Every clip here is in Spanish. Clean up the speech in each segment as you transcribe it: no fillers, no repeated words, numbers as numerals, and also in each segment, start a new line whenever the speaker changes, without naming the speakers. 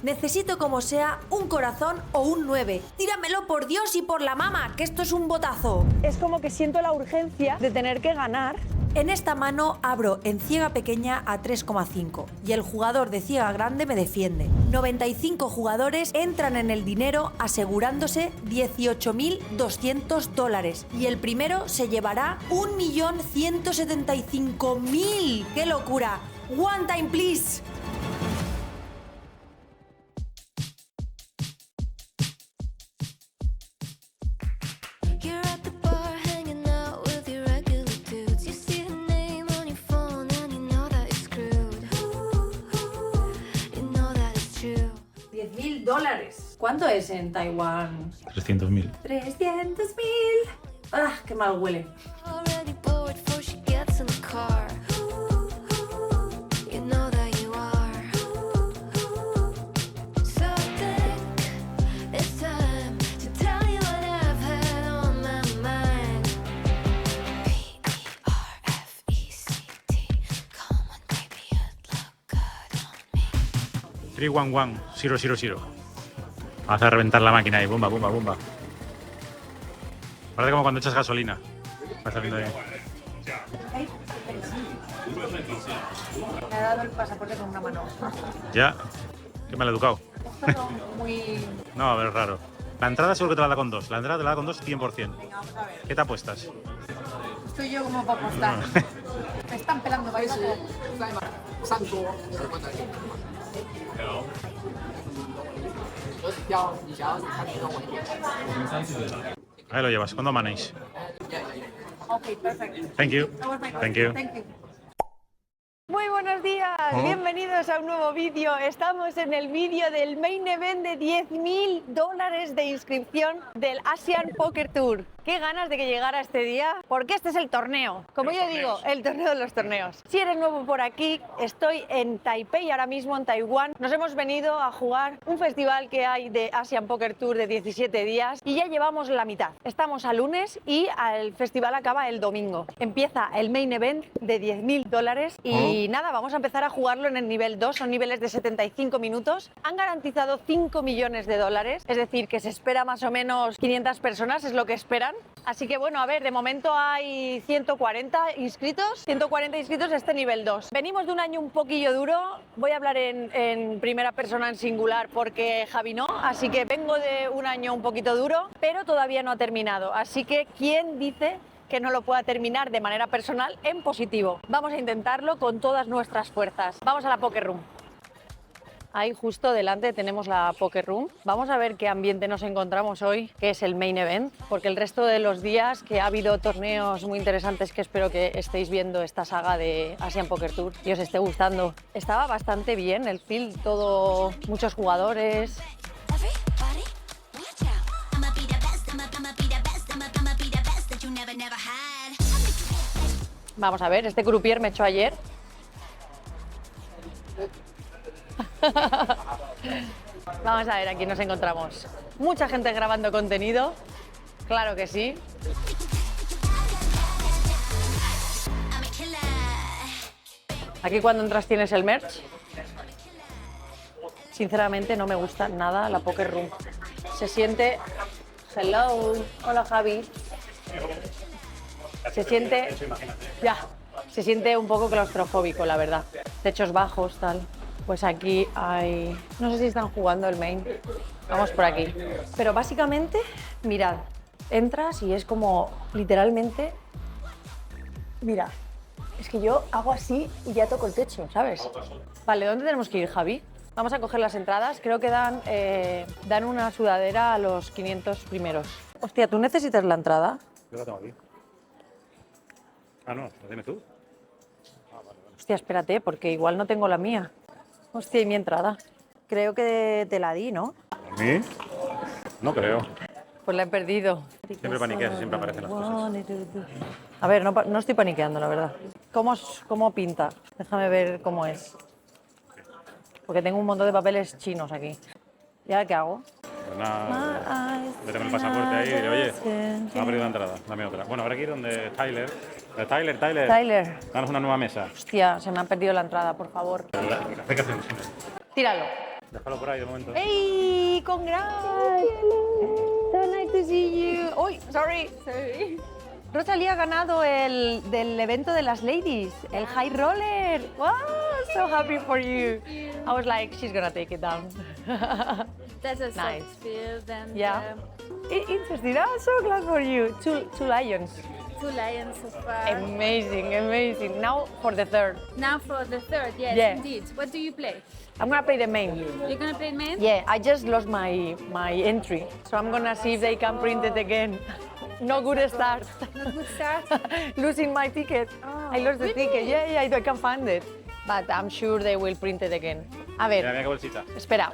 Necesito como sea un corazón o un 9. Tíramelo por Dios y por la mama, que esto es un botazo.
Es como que siento la urgencia de tener que ganar.
En esta mano abro en ciega pequeña a 3,5 y el jugador de ciega grande me defiende. 95 jugadores entran en el dinero asegurándose $18.200 y el primero se llevará 1.175.000. ¡Qué locura! One time, please. $10.000. ¿Cuánto es en Taiwán?
300.000.
300.000. ¡Ah, qué mal huele!
Three, one, one, 0, 0, 0. Vamos a reventar la máquina ahí, bomba, bomba, bomba. Parece como cuando echas gasolina. Va saliendo ahí.
Me ha dado el pasaporte con una mano.
Ya, qué mal educado.
Esto no muy...
No, a ver, raro. La entrada seguro que te la da con 2. La entrada te la da con 2 100%.
Venga, vamos a ver.
¿Qué te apuestas?
Estoy yo como para apostar. Me están pelando para eso.
Ahí lo llevas, ¿cuándo manéis?
Ok, perfecto.
Thank you. Thank you.
Muy buenos días, bienvenidos a un nuevo vídeo. Estamos en el vídeo del main event de $10.000 de inscripción del Asian Poker Tour. Qué ganas de que llegara este día, porque este es el torneo. Como yo digo, el torneo de los torneos. Si eres nuevo por aquí, estoy en Taipei, ahora mismo en Taiwán. Nos hemos venido a jugar un festival que hay de Asian Poker Tour de 17 días y ya llevamos la mitad. Estamos a lunes y el festival acaba el domingo. Empieza el main event de $10.000 y nada, vamos a empezar a jugarlo en el nivel 2, son niveles de 75 minutos. Han garantizado $5 millones, es decir, que se espera más o menos 500 personas, es lo que esperan. Así que bueno, a ver, de momento hay 140 inscritos este nivel 2. Venimos de un año un poquillo duro, voy a hablar en primera persona en singular porque Javi no, así que vengo de un año un poquito duro, pero todavía no ha terminado. Así que, ¿quién dice que no lo pueda terminar de manera personal en positivo? Vamos a intentarlo con todas nuestras fuerzas. Vamos a la Poker Room. Ahí justo delante tenemos la Poker Room. Vamos a ver qué ambiente nos encontramos hoy, que es el main event, porque el resto de los días que ha habido torneos muy interesantes que espero que estéis viendo esta saga de Asian Poker Tour y os esté gustando. Estaba bastante bien el field, todo, muchos jugadores. Vamos a ver, este croupier me echó ayer. Vamos a ver, aquí nos encontramos. Mucha gente grabando contenido, claro que sí. Aquí cuando entras tienes el merch. Sinceramente no me gusta nada la Poker Room. Se siente... Hello, hola Javi. Se siente... Ya, se siente un poco claustrofóbico, la verdad. Techos bajos, tal. Pues aquí hay... No sé si están jugando el main. Vamos por aquí. Pero básicamente, mirad, entras y es como literalmente... Mira, es que yo hago así y ya toco el techo, ¿sabes? Vale, ¿dónde tenemos que ir, Javi? Vamos a coger las entradas. Creo que dan una sudadera a los 500 primeros. Hostia, ¿tú necesitas la entrada?
Yo la tengo aquí. Ah, no, ¿la tienes tú?
Hostia, espérate, porque igual no tengo la mía. Hostia, ¿y mi entrada? Creo que te la di, ¿no?
¿A mí? No creo.
Pues la he perdido.
Siempre paniqueas y siempre aparecen las cosas.
A ver, no estoy paniqueando, la verdad. ¿Cómo pinta? Déjame ver cómo es. Porque tengo un montón de papeles chinos aquí. ¿Y ahora qué hago?
Pues nada, méteme el pasaporte ahí y dile, oye, me ha perdido la entrada, dame otra. Bueno, habrá que ir donde Tyler.
Tyler.
Danos una nueva mesa.
Hostia, se me ha perdido la entrada, por favor.
Acércate.
Tíralo.
Déjalo por ahí de momento.
¡Hey! ¡Congrats! So nice to see you. ¡Uy! Sorry. Rosalie ha ganado el del evento de las ladies, el high roller. Wow, so happy for you. I was like, she's gonna take it down.
That's a
Nice.
soft field and
Yeah. Interesting. I'm so glad for you. Two lions.
2 lions so far.
Amazing, amazing. Now for the third.
Now for the third, yes,
Yeah.
indeed. What do you play?
I'm gonna play the main.
You're gonna play main?
Yeah, I just lost my entry, so I'm gonna see if they can print it again. No good start.
Not good start.
Losing my ticket.
Oh,
I lost the
really?
ticket. Yeah, I can't find it. But I'm sure they will print it again. A
Mira,
ver,
mira qué bolsita.
espera.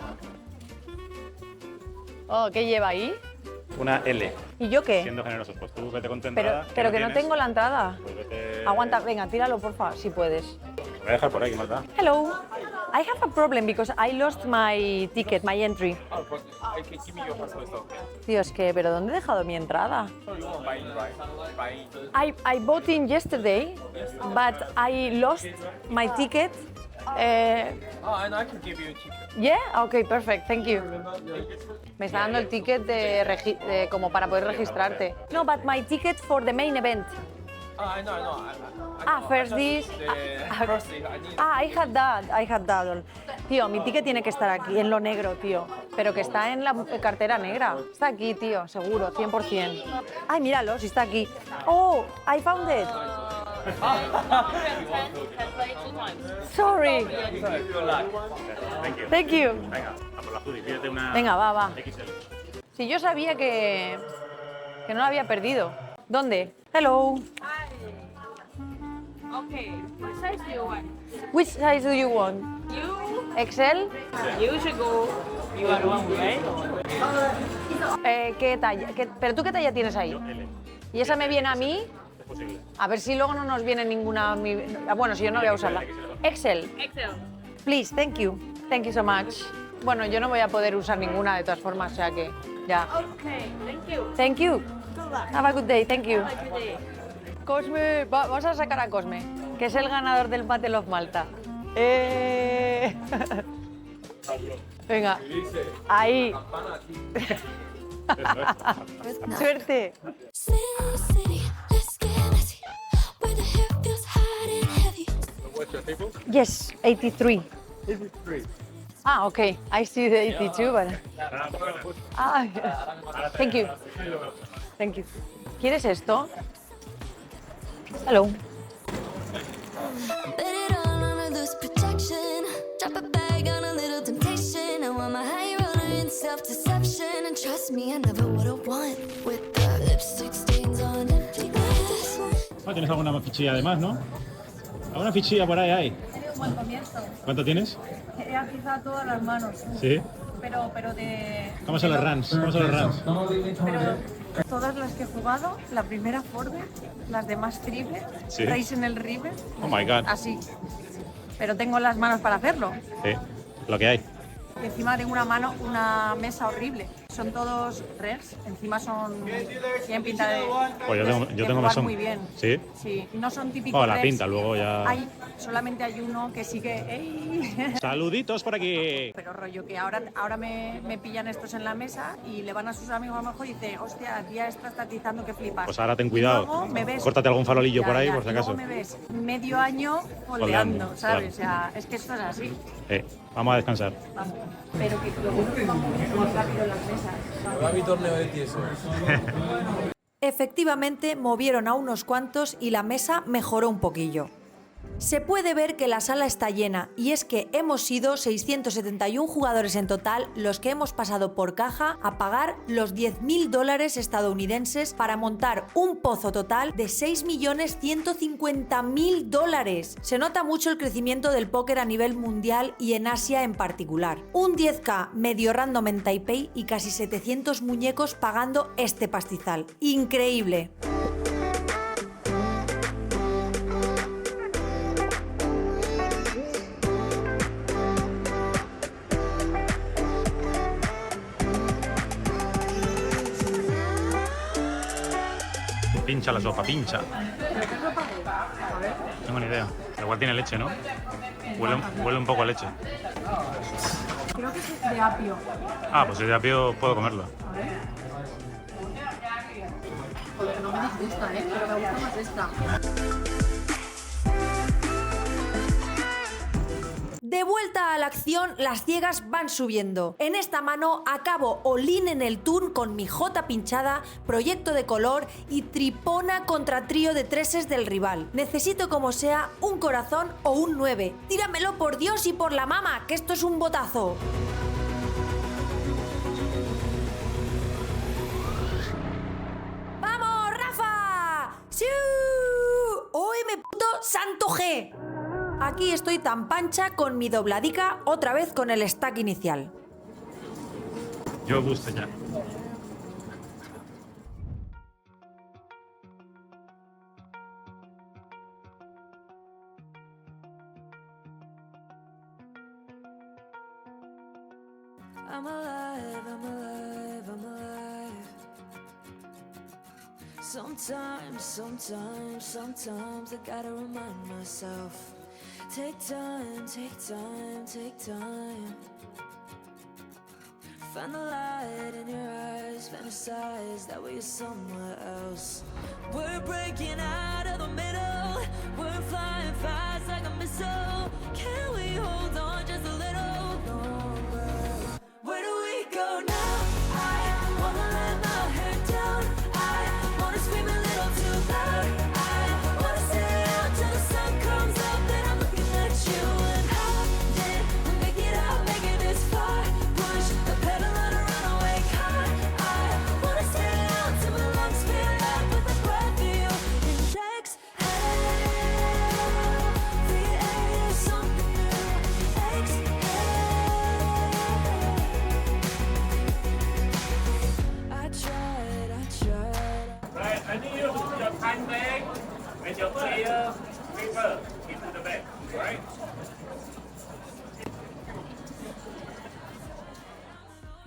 Oh, ¿qué lleva ahí?
Una L.
¿Y yo qué?
Siendo generosos, pues tú vete con tu
Pero,
entrada.
pero que no
tienes,
tengo la entrada.
Pues vete...
Aguanta, venga, tíralo porfa, si puedes.
Lo voy a dejar por ahí, ¿qué más da?
Hello. I have a problem because I lost my ticket, my entry. Dios, pero ¿dónde he dejado mi entrada? I bought in yesterday, but I lost my ticket.
And I can give you a ticket.
Yeah, okay, perfect, thank you. Me está dando el ticket de como para poder registrarte. No, but my ticket for the main event.
I know.
First this.
First this, I need.
I had that. Tío, mi ticket tiene que estar aquí, en lo negro, tío. Pero que está en la cartera negra. Está aquí, tío, seguro, 100%. Ay, míralo, si está aquí. Oh, I found it. Sorry. Thank you.
Venga, a por la Judy, pídete una
Venga, va.
XL.
Si yo sabía que no la había perdido. ¿Dónde? Hello.
Okay, what size do you want?
Which size do you want?
You
XL?
should go. You are one, right?
¿Qué talla? ¿Pero tú qué talla tienes ahí?
Yo L.
¿Y esa me viene a mí?
Es posible.
A ver si luego no nos viene ninguna... Bueno, si yo no voy a usarla. XL.
Excel.
Please, thank you. Thank you so much. Bueno, yo no voy a poder usar ninguna de todas formas, o sea que ya.
Okay, thank you.
Thank you. Have a good day, thank you.
Have a good day.
Cosme, vamos a sacar a Cosme, que es el ganador del Battle of Malta. Venga, ahí. Suerte.
City, city, let's get messy. Where the hair feels hot and heavy.
What's your table?
Yes, 83.
83.
Ah, okay. I see the 82, but... Ah, thank you. Thank you. ¿Quieres esto? Hello.
Bet it all on a loose projection. Drop a bag on a little temptation. I want my high roller in self-deception. And trust me, I never would've won with the lipstick stains on empty glass.
¿Tienes alguna fichilla además, no? ¿Alguna fichilla por ahí hay? ¿Cuánto tienes?
He agitado todas las manos,
Sí.
pero de...
¿Cómo son los runs? ¿Cómo son los runs?
Pero todas las que he jugado, la primera forward, las demás triple,
Sí.
estáis en el river,
Oh my god.
así. Pero tengo las manos para hacerlo.
Sí, lo que hay.
Y encima tengo una mesa horrible. Son todos rares, encima tienen pinta de,
Pues yo tengo
jugar
mesón.
muy bien.
¿Sí?
Sí, no son típicos
Oh, la
rares.
pinta, luego ya...
Solamente hay uno que sí que... ¡ey!
Saluditos por aquí.
Pero rollo que ahora me pillan estos en la mesa y le van a sus amigos a lo mejor y dice, hostia, tía, esta está atizando que flipas.
Pues ahora ten
Y
cuidado.
luego me ves-
Córtate algún farolillo
Ya,
por ahí,
ya,
por si
y luego
acaso.
me ves medio año
Foldeando,
foldeando, ¿sabes?
claro.
O sea, es que esto es así.
Vamos a descansar.
Vamos. Pero que lo bueno que vamos muy rápido en las mesas.
Va mi torneo de tieso.
Efectivamente, movieron a unos cuantos y la mesa mejoró un poquillo. Se puede ver que la sala está llena y es que hemos sido 671 jugadores en total los que hemos pasado por caja a pagar los $10.000 estadounidenses para montar un pozo total de $6.150.000. Se nota mucho el crecimiento del póker a nivel mundial y en Asia en particular. Un 10K medio random en Taipei y casi 700 muñecos pagando este pastizal. ¡Increíble!
Pincha la sopa, pincha. Tengo ni idea. Igual tiene leche, ¿no? Huele un poco a leche.
Creo que es de apio.
Ah, pues si de apio puedo comerlo.
Joder, no me disgusta, pero me gusta más esta. De vuelta a la acción, las ciegas van subiendo. En esta mano acabo all-in en el turn con mi J pinchada, proyecto de color y tripona contra trío de treses del rival. Necesito como sea un corazón o un 9. Tíramelo por Dios y por la mama, que esto es un botazo. ¡Vamos, Rafa! ¡Sí! ¡OM puto santo G! Aquí estoy tan pancha con mi dobladica, otra vez con el stack inicial.
Yo gusto ya.
I'm alive, I'm alive, I'm alive. Sometimes I gotta remind myself. Take time, take time, take time. Find the light in your eyes, fantasize that way you're somewhere else. We're breaking out of the middle, we're flying fast like a missile. Can we hold on just a little longer? Where do we go now? I wanna let my hair down, I wanna scream a little too loud, I wanna stay out till the sun comes up and I'm looking at you. And how did we make it out, make it this far? Push the pedal on a runaway car. I wanna stay out till my lungs fill up with the breath you inject. The air is something new. Exhale. I tried.
Right, I need you to put your time bag and your clear paper into the bag, right?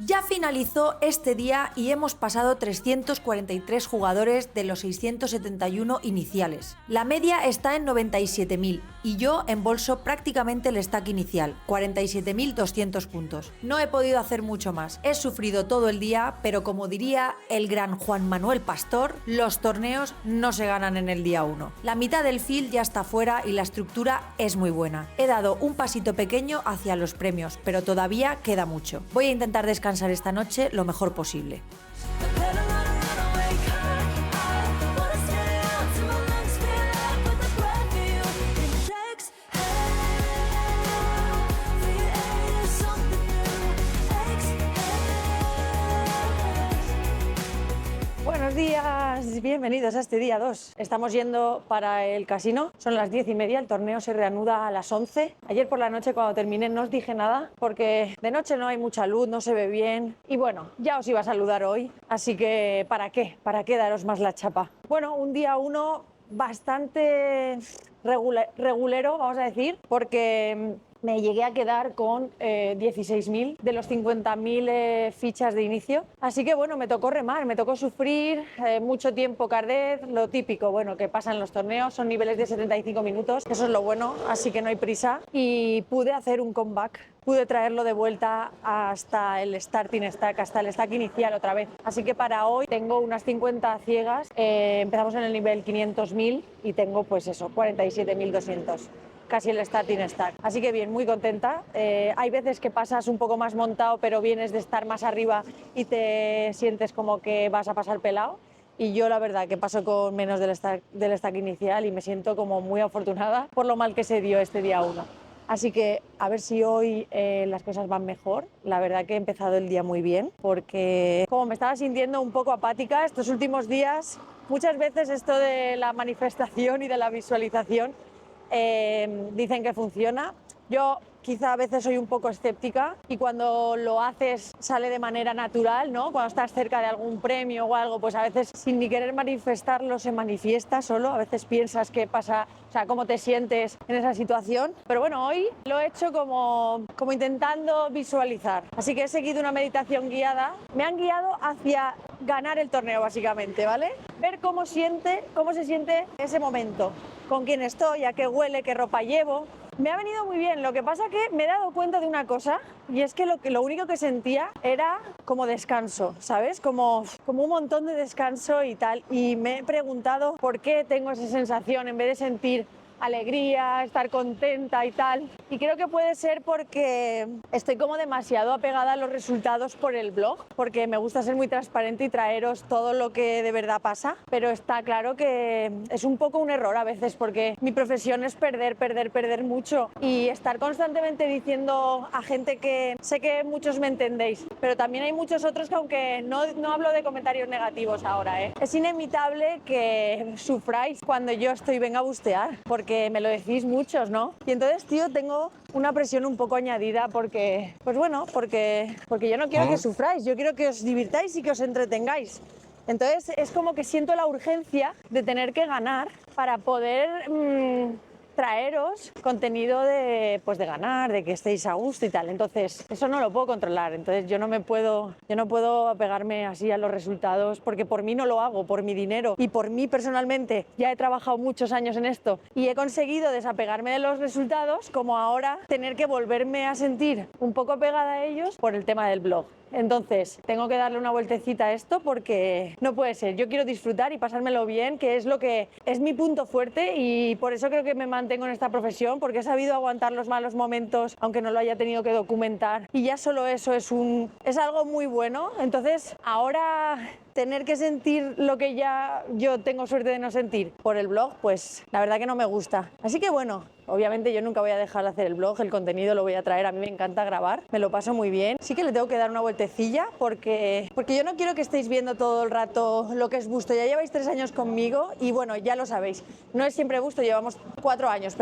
Ya finalizó este día y hemos pasado 343 jugadores de los 671 iniciales. La media está en 97.000 y yo embolso prácticamente el stack inicial, 47.200 puntos. No he podido hacer mucho más, he sufrido todo el día, pero como diría el gran Juan Manuel Pastor, los torneos no se ganan en el día 1. La mitad del field ya está fuera y la estructura es muy buena. He dado un pasito pequeño hacia los premios, pero todavía queda mucho. Voy a intentar descansar esta noche lo mejor posible.
The pedal on a runaway car. I wanna stay out till my lungs fill up with the breath you inject. The air is something new. Exhale.
Buenos días, bienvenidos a este día 2. Estamos yendo para el casino, son las 10:30, el torneo se reanuda a las 11. Ayer por la noche cuando terminé no os dije nada porque de noche no hay mucha luz, no se ve bien y bueno, ya os iba a saludar hoy, así que ¿para qué? ¿Para qué daros más la chapa? Bueno, un día 1 bastante regulero, vamos a decir, porque me llegué a quedar con 16.000 de los 50.000 fichas de inicio. Así que bueno, me tocó remar, me tocó sufrir mucho tiempo cardez, lo típico, bueno, que pasa en los torneos, son niveles de 75 minutos, eso es lo bueno, así que no hay prisa. Y pude hacer un comeback, pude traerlo de vuelta hasta el starting stack, hasta el stack inicial otra vez. Así que para hoy tengo unas 50 ciegas, empezamos en el nivel 500.000 y tengo pues eso, 47.200. Casi el starting stack. Así que bien, muy contenta. Hay veces que pasas un poco más montado, pero vienes de estar más arriba y te sientes como que vas a pasar pelado. Y yo la verdad que paso con menos del stack inicial y me siento como muy afortunada por lo mal que se dio este día 1. Así que a ver si hoy las cosas van mejor. La verdad que he empezado el día muy bien porque como me estaba sintiendo un poco apática estos últimos días, muchas veces esto de la manifestación y de la visualización dicen que funciona. Yo quizá a veces soy un poco escéptica y cuando lo haces sale de manera natural, ¿no? Cuando estás cerca de algún premio o algo, pues a veces sin ni querer manifestarlo se manifiesta solo. A veces piensas qué pasa, o sea, cómo te sientes en esa situación. Pero bueno, hoy lo he hecho como intentando visualizar. Así que he seguido una meditación guiada. Me han guiado hacia ganar el torneo, básicamente, ¿vale? Ver cómo se siente ese momento, con quién estoy, a qué huele, qué ropa llevo. Me ha venido muy bien, lo que pasa que me he dado cuenta de una cosa y es que lo único que sentía era como descanso, ¿sabes? Como un montón de descanso y tal, y me he preguntado por qué tengo esa sensación en vez de sentir alegría, estar contenta y tal. Y creo que puede ser porque estoy como demasiado apegada a los resultados por el blog, porque me gusta ser muy transparente y traeros todo lo que de verdad pasa, pero está claro que es un poco un error a veces porque mi profesión es perder mucho y estar constantemente diciendo a gente que sé que muchos me entendéis, pero también hay muchos otros que aunque no hablo de comentarios negativos ahora, es inevitable que sufráis cuando yo estoy venga a bustear, porque me lo decís muchos, ¿no? Y entonces, tío, tengo una presión un poco añadida porque, pues bueno, porque yo no quiero que sufráis, yo quiero que os divirtáis y que os entretengáis. Entonces es como que siento la urgencia de tener que ganar para poder traeros contenido de ganar, de que estéis a gusto y tal. Entonces eso no lo puedo controlar, entonces yo no puedo apegarme así a los resultados porque por mí no lo hago, por mi dinero y por mí personalmente. Ya he trabajado muchos años en esto y he conseguido desapegarme de los resultados, como ahora tener que volverme a sentir un poco pegada a ellos por el tema del blog. Entonces tengo que darle una vueltecita a esto porque no puede ser. Yo quiero disfrutar y pasármelo bien, que es lo que es mi punto fuerte, y por eso creo que me mantengo en esta profesión, porque he sabido aguantar los malos momentos aunque no lo haya tenido que documentar, y ya solo eso es algo muy bueno. Entonces ahora tener que sentir lo que ya yo tengo suerte de no sentir por el blog, pues la verdad que no me gusta. Así que bueno, obviamente yo nunca voy a dejar de hacer el blog, el contenido lo voy a traer, a mí me encanta grabar, me lo paso muy bien. Sí que le tengo que dar una vueltecilla porque yo no quiero que estéis viendo todo el rato lo que es Busto. Ya lleváis 3 años conmigo y bueno, ya lo sabéis, no es siempre Busto, llevamos 4 años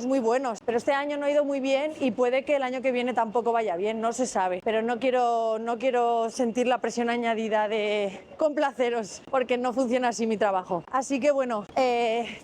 muy buenos, pero este año no ha ido muy bien y puede que el año que viene tampoco vaya bien, no se sabe, pero no quiero sentir la presión añadida de complaceros, porque no funciona así mi trabajo. Así que bueno,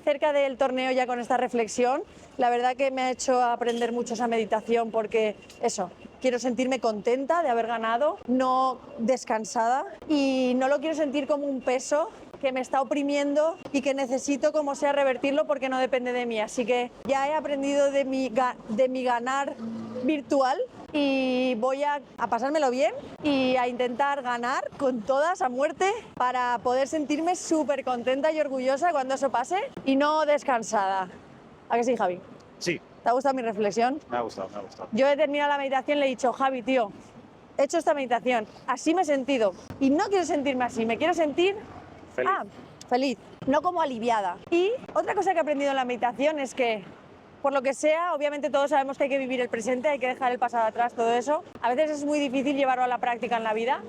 cerca del torneo ya con esta reflexión, la verdad que me ha hecho aprender mucho esa meditación, porque eso, quiero sentirme contenta de haber ganado, no descansada, y no lo quiero sentir como un peso que me está oprimiendo y que necesito como sea revertirlo porque no depende de mí. Así que ya he aprendido de mi ganar virtual y voy a pasármelo bien y a intentar ganar con todas a muerte para poder sentirme súper contenta y orgullosa cuando eso pase y no descansada. ¿A que sí, Javi?
Sí.
¿Te ha gustado mi reflexión?
Me ha gustado, me ha gustado.
Yo he terminado la meditación y le he dicho, Javi, tío, he hecho esta meditación, así me he sentido y no quiero sentirme así, me quiero sentir
Feliz.
Feliz, no como aliviada. Y otra cosa que he aprendido en la meditación es que, por lo que sea, obviamente todos sabemos que hay que vivir el presente, hay que dejar el pasado atrás, todo eso. A veces es muy difícil llevarlo a la práctica en la vida,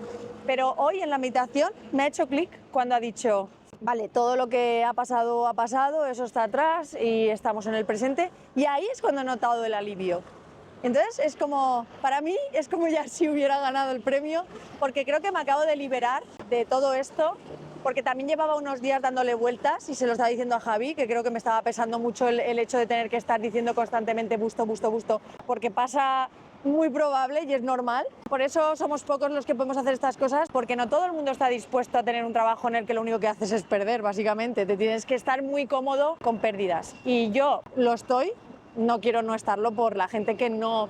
pero hoy en la meditación me ha hecho clic cuando ha dicho, vale, todo lo que ha pasado, eso está atrás y estamos en el presente. Y ahí es cuando he notado el alivio. Entonces es como, para mí es como ya si hubiera ganado el premio, porque creo que me acabo de liberar de todo esto, porque también llevaba unos días dándole vueltas y se lo estaba diciendo a Javi, que creo que me estaba pesando mucho el hecho de tener que estar diciendo constantemente Busto, Busto, Busto, porque pasa muy probable y es normal. Por eso somos pocos los que podemos hacer estas cosas, porque no todo el mundo está dispuesto a tener un trabajo en el que lo único que haces es perder, básicamente. Te tienes que estar muy cómodo con pérdidas. Y yo lo estoy, no quiero no estarlo por la gente que no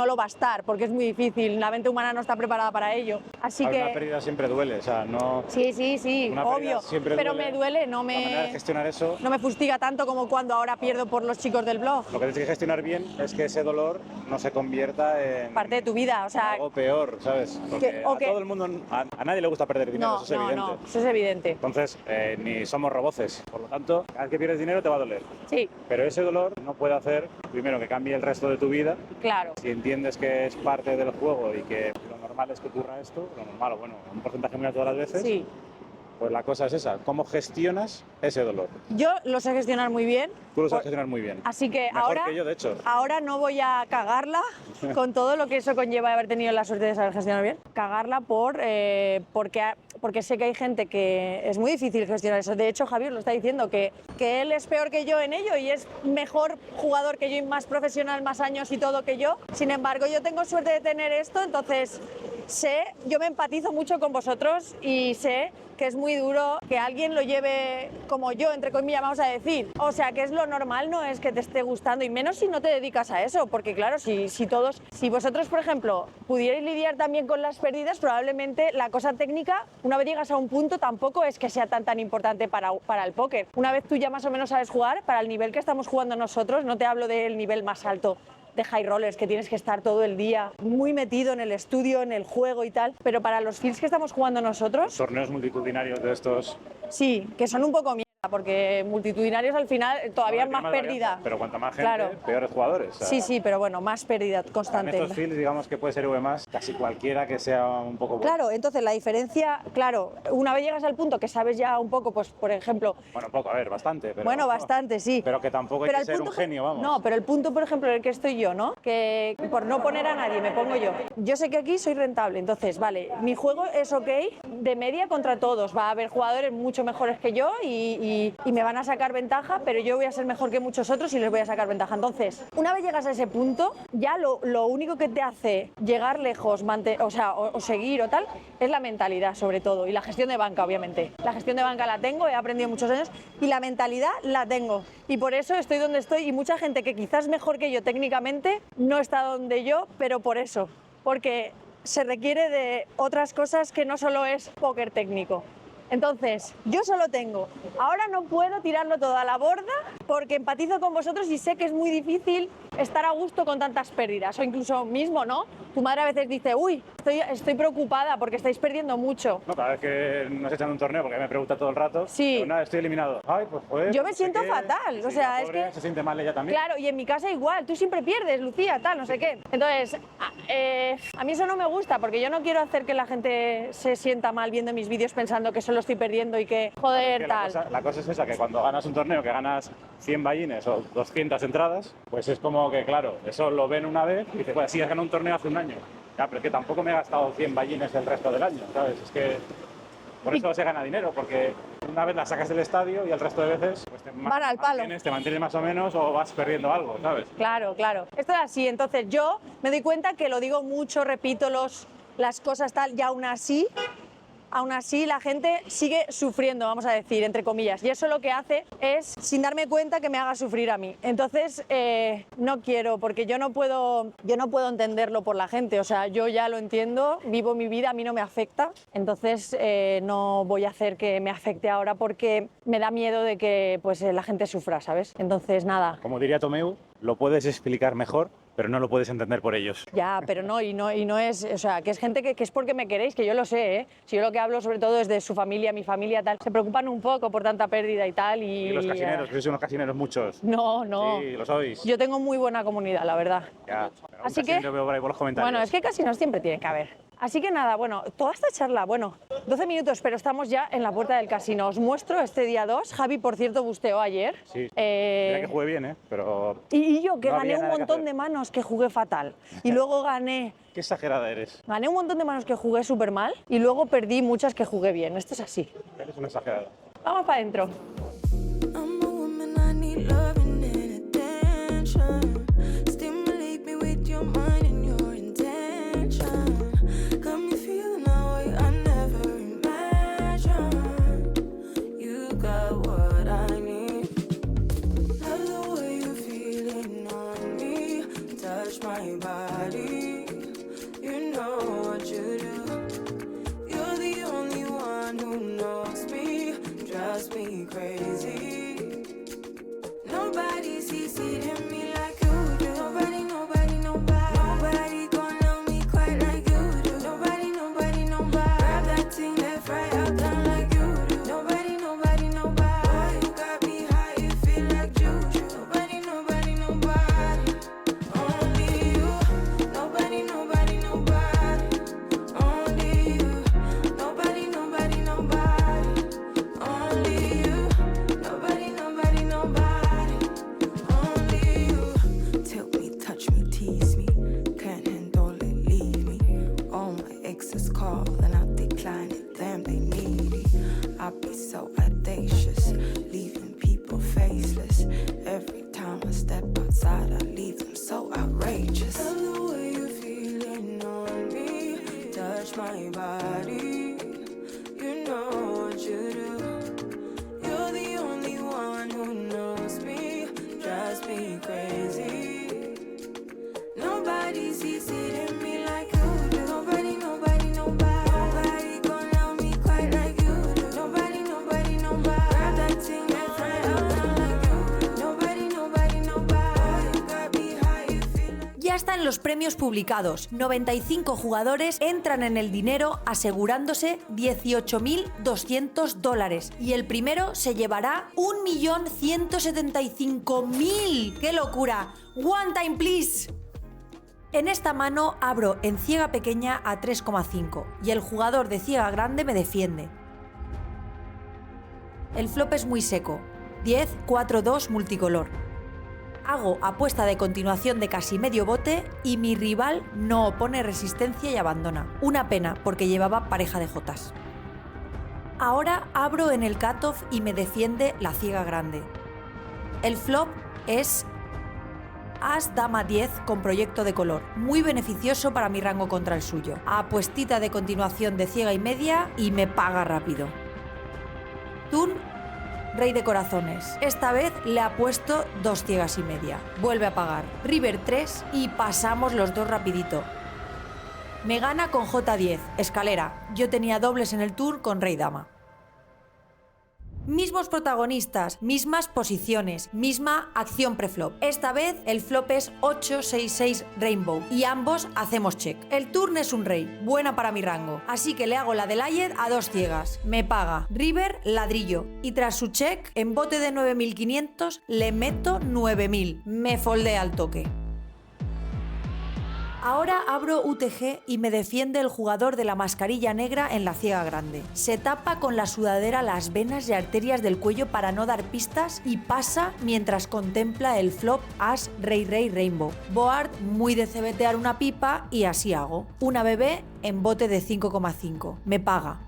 lo va a estar, porque es muy difícil, la mente humana no está preparada para ello. Así que
una pérdida siempre duele, o sea, no...
Sí,
una
obvio, pero me duele, no
La manera de
me
gestionar eso,
fustiga tanto como cuando ahora pierdo por los chicos del blog.
lo que tienes que gestionar bien es que ese dolor no se convierta en
Parte de tu vida, o sea...
algo peor, ¿sabes? Porque a todo el mundo, a nadie le gusta perder dinero,
No,
eso es evidente.
no, eso es evidente.
Entonces, ni somos roboces, por lo tanto, cada vez que pierdes dinero te va a doler.
Sí,
Pero ese dolor no puede hacer, primero, que cambie el resto de tu vida.
claro.
Si entiendes que es parte del juego y que lo normal es que ocurra esto, lo normal, o bueno, un porcentaje muy alto de las veces,
Sí.
pues la cosa es esa, ¿cómo gestionas ese dolor?
Yo lo sé gestionar muy bien,
Tú lo sabes gestionar muy bien.
así que
Mejor que yo, de hecho.
ahora no voy a cagarla con todo lo que eso conlleva de haber tenido la suerte de saber gestionar bien. Cagarla porque sé que hay gente que es muy difícil gestionar eso. De hecho, Javier lo está diciendo, que él es peor que yo en ello y es mejor jugador que yo y más profesional, más años y todo que yo. Sin embargo, yo tengo suerte de tener esto, entonces yo me empatizo mucho con vosotros y sé que es muy duro que alguien lo lleve como yo, entre comillas, vamos a decir. O sea, que es lo normal, no es que te esté gustando, y menos si no te dedicas a eso, porque claro, si vosotros, por ejemplo, pudierais lidiar también con las pérdidas, probablemente la cosa técnica, una vez llegas a un punto, tampoco es que sea tan importante para el póker. Una vez tú ya más o menos sabes jugar, para el nivel que estamos jugando nosotros, no te hablo del nivel más alto de high rollers, que tienes que estar todo el día muy metido en el estudio, en el juego y tal, pero para los fields que estamos jugando nosotros...
Torneos multitudinarios de estos...
Sí, que son un poco mierda, porque multitudinarios al final todavía
no,
más pérdida.
Varianza, pero cuanta más gente,
claro.
peores jugadores. O sea,
sí, pero bueno, más pérdida constante.
En estos fields, digamos que puede ser V+, casi cualquiera que sea un poco bueno.
Claro, entonces la diferencia, claro, una vez llegas al punto que sabes ya un poco, pues por ejemplo...
Bueno, poco, a ver, bastante. Pero,
bueno, bastante, sí.
Pero que tampoco hay que ser un genio, vamos.
No, pero el punto, por ejemplo, en el que estoy yo, ¿no? Que por no poner a nadie, me pongo yo. Yo sé que aquí soy rentable, entonces, vale, mi juego es ok, de media contra todos. Va a haber jugadores mucho mejores que yo y me van a sacar ventaja, pero yo voy a ser mejor que muchos otros y les voy a sacar ventaja. Entonces, una vez llegas a ese punto, ya lo único que te hace llegar lejos, o seguir o tal, es la mentalidad sobre todo, y la gestión de banca, obviamente. La gestión de banca la tengo, he aprendido muchos años, y la mentalidad la tengo. Y por eso estoy donde estoy, y mucha gente que quizás mejor que yo técnicamente no está donde yo, pero por eso, porque se requiere de otras cosas que no solo es póker técnico. Entonces, yo solo tengo. Ahora no puedo tirarlo todo a la borda porque empatizo con vosotros y sé que es muy difícil estar a gusto con tantas pérdidas. O incluso mismo, ¿no? Tu madre a veces dice, uy, estoy preocupada porque estáis perdiendo mucho.
No, cada vez que nos echan un torneo, porque me pregunta todo el rato,
sí.
Pero nada, estoy eliminado. Ay, pues joder.
Yo me siento fatal.
Sí,
o sea,
es que se siente mal ella también.
Claro, y en mi casa igual. Tú siempre pierdes, Lucía, tal, no sé qué. Entonces, a mí eso no me gusta porque yo no quiero hacer que la gente se sienta mal viendo mis vídeos pensando que solo estoy perdiendo y que, joder, tal.
La cosa es esa, que cuando ganas un torneo que ganas 100 ballines o 200 entradas, pues es como que, claro, eso lo ven una vez y dices, bueno, sí, has ganado un torneo hace un año. Ya, pero es que tampoco me he gastado 100 ballines el resto del año, ¿sabes? Es que por eso se gana dinero, porque una vez la sacas del estadio y el resto de veces pues
van al palo.
Te mantienes más o menos o vas perdiendo algo, ¿sabes?
Claro, claro. Esto es así. Entonces yo me doy cuenta que lo digo mucho, repito las cosas tal, y aún así la gente sigue sufriendo, vamos a decir, entre comillas. Y eso lo que hace es, sin darme cuenta, que me haga sufrir a mí. Entonces, no quiero, porque yo no puedo entenderlo por la gente. O sea, yo ya lo entiendo, vivo mi vida, a mí no me afecta. Entonces, no voy a hacer que me afecte ahora porque me da miedo de que pues, la gente sufra, ¿sabes? Entonces, nada.
Como diría Tomeu, lo puedes explicar mejor, pero no lo puedes entender por ellos.
Ya, pero no es, o sea, que es gente que es porque me queréis, que yo lo sé, ¿eh? Si yo lo que hablo sobre todo es de su familia, mi familia, tal. Se preocupan un poco por tanta pérdida y tal.
Y los casineros, que sois unos casineros muchos.
No.
Sí, lo sois.
Yo tengo muy buena comunidad, la verdad.
Ya,
así que
veo por ahí por los comentarios.
Bueno, es que casinos siempre tiene que haber. Así que nada, bueno, toda esta charla, 12 minutos, pero estamos ya en la puerta del casino. Os muestro este día 2. Javi, por cierto, busteó ayer.
Sí, mira que jugué bien, pero...
Y yo, que
no
gané un montón de manos, que jugué fatal. Y luego gané...
Qué exagerada eres.
Gané un montón de manos que jugué súper mal y luego perdí muchas que jugué bien. Esto es así.
Eres una exagerada.
Vamos para adentro.
touch my body. You know what you do. You're the only one who knows me. Drives me crazy. Nobody sees it in me like you do. Nobody gonna love me quite like you do. Nobody. Grab that thing and fly out like you. Nobody. You got me high, you feel like.
Ya están los premios publicados. 95 jugadores entran en el dinero asegurándose $18.200 y el primero se llevará 1.175.000. ¡Qué locura! One time please. En esta mano abro en ciega pequeña a 3,5 y el jugador de ciega grande me defiende. El flop es muy seco, 10, 4, 2 multicolor. Hago apuesta de continuación de casi medio bote y mi rival no opone resistencia y abandona. Una pena porque llevaba pareja de jotas. Ahora abro en el cutoff y me defiende la ciega grande. El flop es As Dama 10 con proyecto de color, muy beneficioso para mi rango contra el suyo. Apuestita de continuación de ciega y media y me paga rápido. Turn, Rey de corazones. Esta vez le ha puesto 2 ciegas y media. Vuelve a pagar. River 3 y pasamos los dos rapidito. Me gana con J10, escalera. Yo tenía dobles en el turn con Rey Dama. Mismos protagonistas, mismas posiciones, misma acción preflop. Esta vez el flop es 8-6-6 Rainbow y ambos hacemos check. El turn es un rey, buena para mi rango, así que le hago la del Ayed a 2 ciegas. Me paga. River, ladrillo. Y tras su check, en bote de 9.500 le meto 9.000. Me foldea al toque. Ahora abro UTG y me defiende el jugador de la mascarilla negra en la ciega grande. Se tapa con la sudadera las venas y arterias del cuello para no dar pistas y pasa mientras contempla el flop As Rey Rainbow. Board muy de cebetear una pipa y así hago. Una bebé en bote de 5,5. Me paga.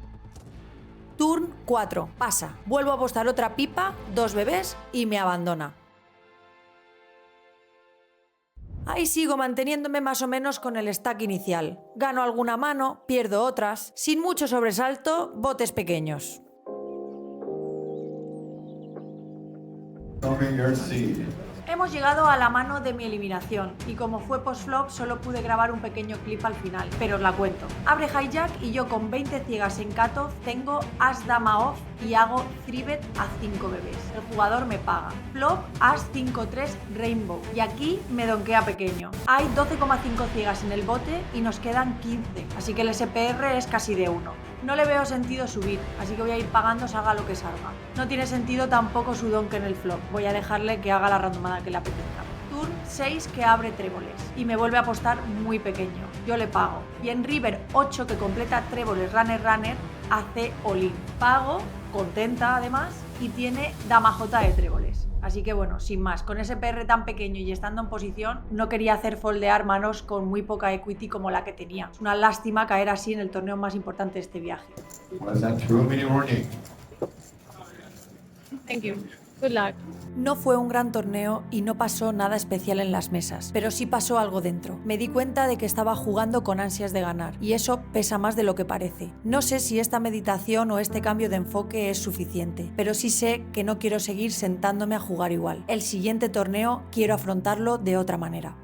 Turn 4. Pasa. Vuelvo a apostar otra pipa, 2 bebés y me abandona. Ahí sigo manteniéndome más o menos con el stack inicial. Gano alguna mano, pierdo otras. Sin mucho sobresalto, botes pequeños. Hemos llegado a la mano de mi eliminación y como fue post-flop solo pude grabar un pequeño clip al final, pero os la cuento. Abre hijack y yo con 20 ciegas en cutoff tengo As Dama off y hago 3-bet a 5 bebés. El jugador me paga. Flop As 5-3 Rainbow y aquí me donkea pequeño. Hay 12,5 ciegas en el bote y nos quedan 15, así que el SPR es casi de 1. No le veo sentido subir, así que voy a ir pagando salga lo que salga. No tiene sentido tampoco su donk en el flop, voy a dejarle que haga la randomada que le apetezca. Turn 6 que abre tréboles y me vuelve a apostar muy pequeño, yo le pago. Y en River 8 que completa tréboles runner hace all-in. Pago, contenta además, y tiene Dama J de tréboles. Así que bueno, sin más, con ese PR tan pequeño y estando en posición, no quería hacer foldear manos con muy poca equity como la que tenía. Es una lástima caer así en el torneo más importante de este viaje.
Thank you. Good luck.
No fue un gran torneo y no pasó nada especial en las mesas, pero sí pasó algo dentro. Me di cuenta de que estaba jugando con ansias de ganar y eso pesa más de lo que parece. No sé si esta meditación o este cambio de enfoque es suficiente, pero sí sé que no quiero seguir sentándome a jugar igual. El siguiente torneo quiero afrontarlo de otra manera.